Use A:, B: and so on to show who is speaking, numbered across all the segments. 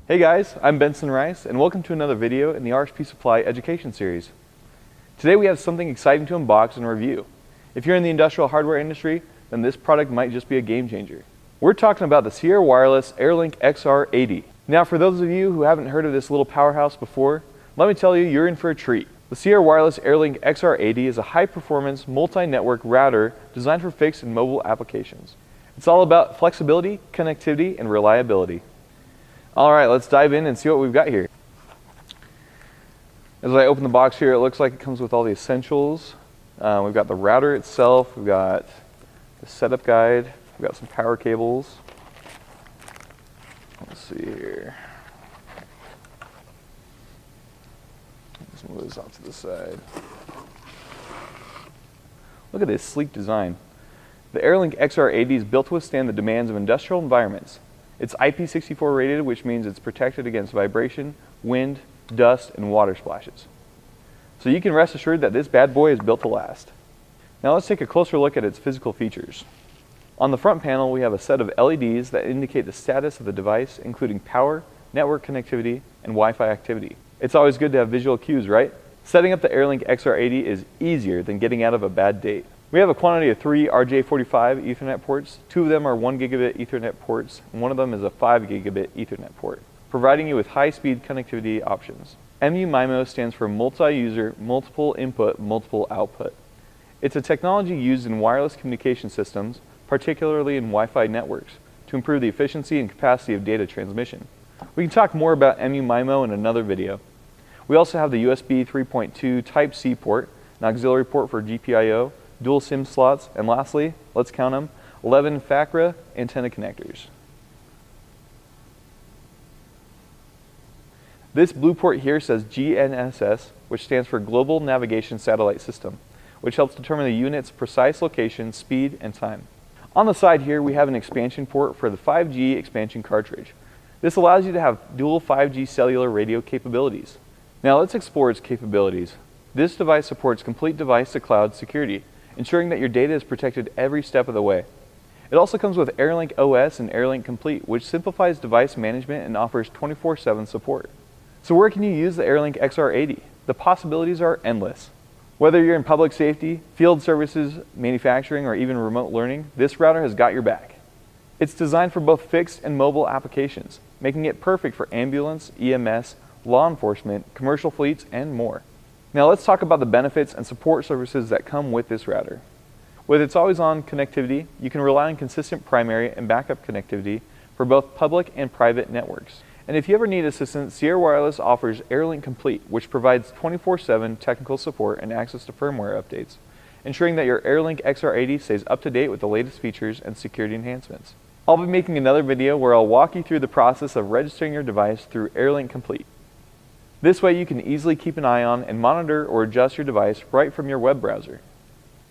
A: Hey guys, I'm Benson Rice, and welcome to another video in the RHP Supply Education Series. Today we have something exciting to unbox and review. If you're in the industrial hardware industry, then this product might just be a game changer. We're talking about the Sierra Wireless Airlink XR80. Now for those of you who haven't heard of this little powerhouse before, let me tell you, you're in for a treat. The Sierra Wireless Airlink XR80 is a high-performance multi-network router designed for fixed and mobile applications. It's all about flexibility, connectivity, and reliability. Alright, let's dive in and see what we've got here. As I open the box here, it looks like it comes with all the essentials. We've got the router itself, we've got the setup guide, we've got some power cables. Let's see here. Let's move this off to the side. Look at this sleek design. The Airlink XR80 is built to withstand the demands of industrial environments. It's IP64 rated, which means it's protected against vibration, wind, dust, and water splashes. So you can rest assured that this bad boy is built to last. Now let's take a closer look at its physical features. On the front panel, we have a set of LEDs that indicate the status of the device, including power, network connectivity, and Wi-Fi activity. It's always good to have visual cues, right? Setting up the Airlink XR80 is easier than getting out of a bad date. We have a quantity of 3 RJ45 Ethernet ports. 2 of them are 1 gigabit Ethernet ports, and 1 of them is a 5 gigabit Ethernet port, providing you with high-speed connectivity options. MU-MIMO stands for multi-user, multiple input, multiple output. It's a technology used in wireless communication systems, particularly in Wi-Fi networks, to improve the efficiency and capacity of data transmission. We can talk more about MU-MIMO in another video. We also have the USB 3.2 Type-C port, an auxiliary port for GPIO, dual SIM slots, and lastly, let's count them, 11 FACRA antenna connectors. This blue port here says GNSS, which stands for Global Navigation Satellite System, which helps determine the unit's precise location, speed, and time. On the side here, we have an expansion port for the 5G expansion cartridge. This allows you to have dual 5G cellular radio capabilities. Now let's explore its capabilities. This device supports complete device-to-cloud security, ensuring that your data is protected every step of the way. It also comes with Airlink OS and Airlink Complete, which simplifies device management and offers 24/7 support. So where can you use the Airlink XR80? The possibilities are endless. Whether you're in public safety, field services, manufacturing, or even remote learning, this router has got your back. It's designed for both fixed and mobile applications, making it perfect for ambulance, EMS, law enforcement, commercial fleets, and more. Now let's talk about the benefits and support services that come with this router. With its always-on connectivity, you can rely on consistent primary and backup connectivity for both public and private networks. And if you ever need assistance, Sierra Wireless offers Airlink Complete, which provides 24/7 technical support and access to firmware updates, ensuring that your Airlink XR80 stays up to date with the latest features and security enhancements. I'll be making another video where I'll walk you through the process of registering your device through Airlink Complete. This way you can easily keep an eye on and monitor or adjust your device right from your web browser.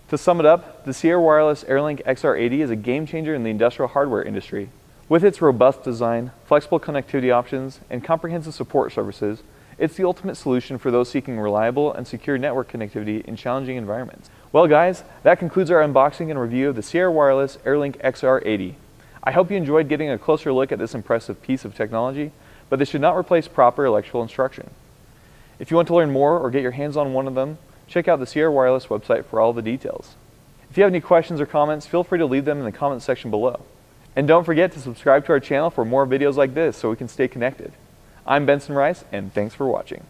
A: To sum it up, the Sierra Wireless Airlink XR80 is a game changer in the industrial hardware industry. With its robust design, flexible connectivity options, and comprehensive support services, it's the ultimate solution for those seeking reliable and secure network connectivity in challenging environments. Well guys, that concludes our unboxing and review of the Sierra Wireless Airlink XR80. I hope you enjoyed getting a closer look at this impressive piece of technology, but this should not replace proper electrical instruction. If you want to learn more or get your hands on one of them, check out the Sierra Wireless website for all the details. If you have any questions or comments, feel free to leave them in the comments section below. And don't forget to subscribe to our channel for more videos like this so we can stay connected. I'm Benson Rice, and thanks for watching.